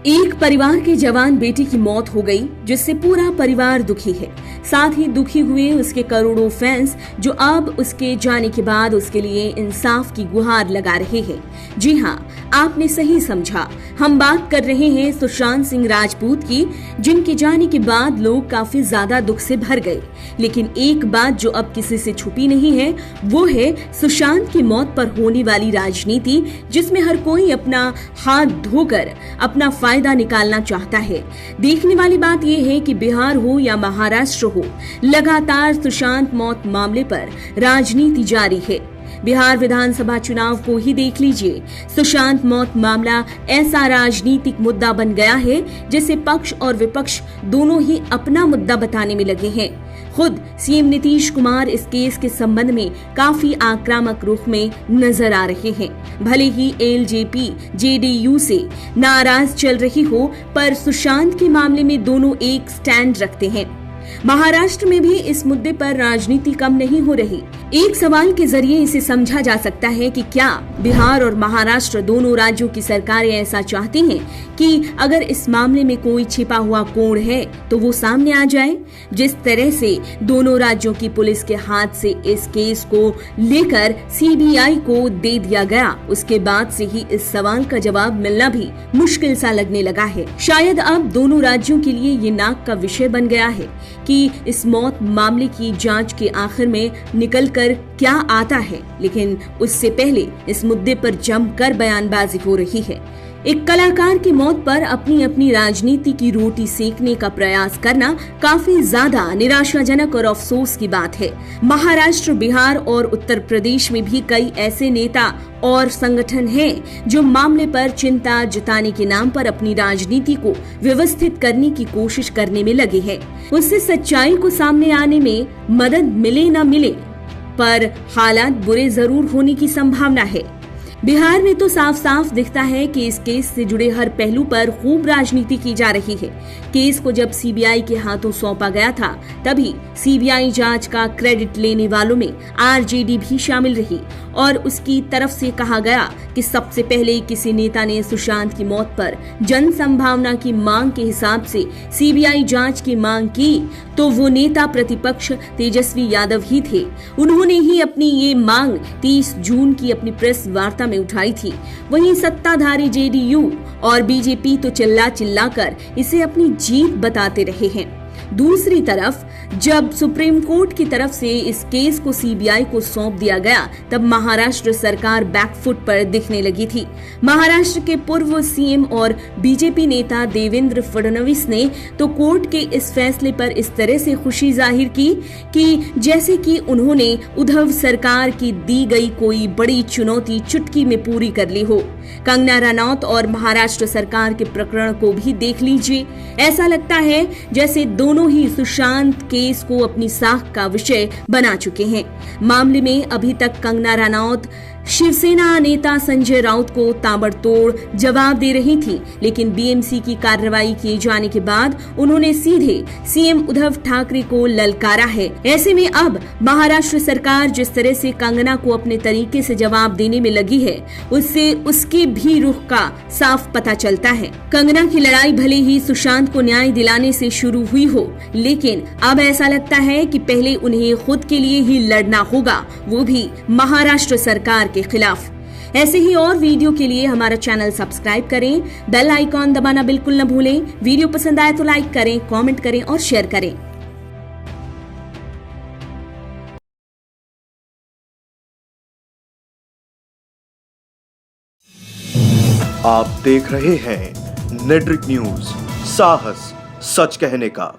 एक परिवार के जवान बेटे की मौत हो गई, जिससे पूरा परिवार दुखी है। साथ ही दुखी हुए उसके करोड़ों फैंस, जो अब उसके जाने के बाद उसके लिए इंसाफ की गुहार लगा रहे हैं। जी हाँ, आपने सही समझा, हम बात कर रहे हैं सुशांत सिंह राजपूत की, जिनके जाने के बाद लोग काफी ज्यादा दुख से भर गए। लेकिन एक बात जो अब किसी से छुपी नहीं है, वो है सुशांत की मौत पर होने वाली राजनीति, जिसमें हर कोई अपना हाथ धोकर अपना फायदा निकालना चाहता है। देखने वाली बात यह है कि बिहार हो या महाराष्ट्र हो, लगातार सुशांत मौत मामले पर राजनीति जारी है। बिहार विधानसभा चुनाव को ही देख लीजिए, सुशांत मौत मामला ऐसा राजनीतिक मुद्दा बन गया है जिसे पक्ष और विपक्ष दोनों ही अपना मुद्दा बताने में लगे हैं। खुद सीएम नीतीश कुमार इस केस के संबंध में काफी आक्रामक रुख में नजर आ रहे हैं। भले ही एलजेपी जेडीयू से नाराज चल रही हो, पर सुशांत के मामले में दोनों एक स्टैंड रखते हैं। महाराष्ट्र में भी इस मुद्दे पर राजनीति कम नहीं हो रही। एक सवाल के जरिए इसे समझा जा सकता है कि क्या बिहार और महाराष्ट्र दोनों राज्यों की सरकारें ऐसा चाहती हैं कि अगर इस मामले में कोई छिपा हुआ कोण है तो वो सामने आ जाए। जिस तरह से दोनों राज्यों की पुलिस के हाथ से इस केस को लेकर सीबीआई को दे दिया गया, उसके बाद से ही इस सवाल का जवाब मिलना भी मुश्किल सा लगने लगा है। शायद अब दोनों राज्यों के लिए ये नाक का विषय बन गया है कि इस मौत मामले की जांच के आखिर में निकलकर क्या आता है। लेकिन उससे पहले इस मुद्दे पर जमकर बयानबाजी हो रही है। एक कलाकार की मौत पर अपनी अपनी राजनीति की रोटी सेकने का प्रयास करना काफी ज्यादा निराशाजनक और अफसोस की बात है। महाराष्ट्र, बिहार और उत्तर प्रदेश में भी कई ऐसे नेता और संगठन हैं जो मामले पर चिंता जताने के नाम पर अपनी राजनीति को व्यवस्थित करने की कोशिश करने में लगे हैं। उससे सच्चाई को सामने आने में मदद मिले न मिले, पर हालात बुरे जरूर होने की संभावना है। बिहार में तो साफ साफ दिखता है कि इस केस से जुड़े हर पहलू पर खूब राजनीति की जा रही है। केस को जब सीबीआई के हाथों सौंपा गया था, तभी सीबीआई जांच का क्रेडिट लेने वालों में आरजेडी भी शामिल रही और उसकी तरफ से कहा गया कि सबसे पहले किसी नेता ने सुशांत की मौत पर जन संभावना की मांग के हिसाब से सीबीआई जांच की मांग की तो वो नेता प्रतिपक्ष तेजस्वी यादव ही थे। उन्होंने ही अपनी ये मांग 30 जून की अपनी प्रेस वार्ता में उठाई थी। वहीं सत्ताधारी जेडीयू और बीजेपी तो चिल्ला चिल्लाकर इसे अपनी जीत बताते रहे हैं। दूसरी तरफ जब सुप्रीम कोर्ट की तरफ से इस केस को सीबीआई को सौंप दिया गया, तब महाराष्ट्र सरकार बैकफुट पर दिखने लगी थी। महाराष्ट्र के पूर्व सीएम और बीजेपी नेता देवेंद्र फडणवीस ने तो कोर्ट के इस फैसले पर इस तरह से खुशी जाहिर की कि जैसे कि उन्होंने उद्धव सरकार की दी गई कोई बड़ी चुनौती चुटकी में पूरी कर ली हो। कंगना रनौत और महाराष्ट्र सरकार के प्रकरण को भी देख लीजिए। ऐसा लगता है जैसे दोनों ही सुशांत केस को अपनी साख का विषय बना चुके हैं। मामले में अभी तक कंगना रनौत शिवसेना नेता संजय राउत को ताबड़तोड़ जवाब दे रही थी, लेकिन बीएमसी की कार्रवाई किए जाने के बाद उन्होंने सीधे सीएम उद्धव ठाकरे को ललकारा है। ऐसे में अब महाराष्ट्र सरकार जिस तरह से कंगना को अपने तरीके से जवाब देने में लगी है, उससे उसके भी रुख का साफ पता चलता है। कंगना की लड़ाई भले ही सुशांत को न्याय दिलाने से शुरू हुई हो, लेकिन अब ऐसा लगता है कि पहले उन्हें खुद के लिए ही लड़ना होगा, वो भी महाराष्ट्र सरकार के खिलाफ। ऐसे ही और वीडियो के लिए हमारा चैनल सब्सक्राइब करें, बेल आइकॉन दबाना बिल्कुल न भूलें। वीडियो पसंद आए तो लाइक करें, कमेंट करें और शेयर करें। आप देख रहे हैं नेट्रिक न्यूज, साहस सच कहने का।